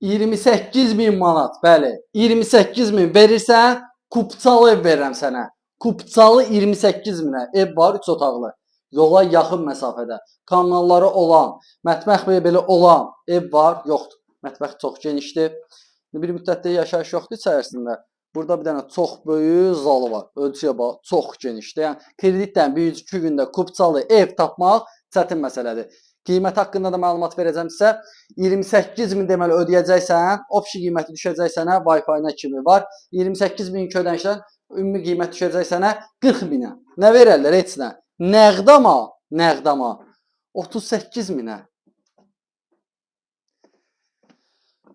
28.000 manat, bəli. 28.000 verirsən, Kupçalı ev verirəm sənə. Kupçalı 28.000-ə ev var, 3 otaqlı. Yola yaxın məsafədə. Kanalları olan, mətbəx belə olan ev var, yoxdur. Mətbəx çox genişdir. Bir müddətdə yaşayış yoxdur içərisində. Burada bir dənə çox böyük zalı var. Ölçüyə bax, çox genişdir. Yəni kreditdən 1-2 gündə Kupçalı ev tapmaq çətin məsələdir. Qiymət haqqında da məlumat verəcəm sizə. 28.000 deməli ödəyəcəksən, opsi qiyməti düşəcək sənə, Wi-Fi-nə kimi var. 28.000 ödənişdən ümumi qiymət düşəcək sənə 40.000-ə. Nə verərlər heç nə? Nəqdama 38.000-ə.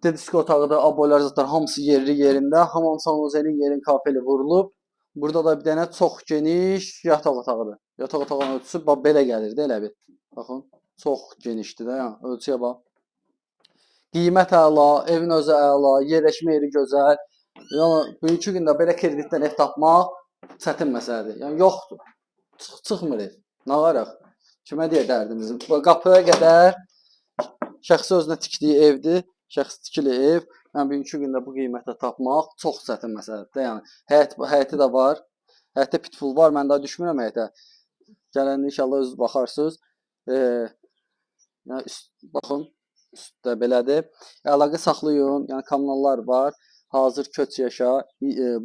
Disko otağı da, aboylar zaten hamısı yerli yerində. Hamam sanuzeli yerin kafeli vurulub. Burada da bir dənə çox geniş yataq otağıdır. Yataq otağının ölçüsü belə gəlir də elə bir. Baxın, çox genişdir də, yəni ölçüyə bax. Qiymət əla, evin özü əla, yerləşmə yeri gözəl. Yəni bugünkü gündə belə kreditdən ev tapmaq çətin məsələdir. Yəni yoxdur. Çıxmır ev. Nə varaq? Kimə deyə dərdimiz? Qapıya qədər şəxsi özünə tikdiyi evdir. Şəxsi tikili ev. Yəni bugünkü gündə bu qiymətə tapmaq çox çətin məsələdir. Yəni həyəti də var. Həyətdə pitbull var. Mən daha düşmürəm həyətə. Gələndə inşallah özünüz baxarsınız. Yəni baxın, üstdə belədir. Əlaqə saxlayın. Yəni kommunallar var. Hazır köç yaşa.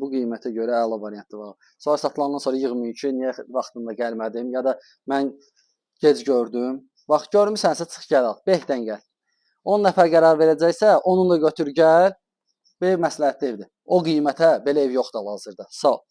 Bu qiymətə görə əla variantı var. Sonra satılandan sonra yığmayın ki, niyə vaxtında gəlmədim ya da mən gec gördüm. Vaxt görmüsənsə çıx gəl al. Bəhdən gəl. 10 nəfər qərar verəcəksə, onu da götür gəl. Belə məsləhətli evdir. O qiymətə belə ev yoxdur hal-hazırda. Sağ ol.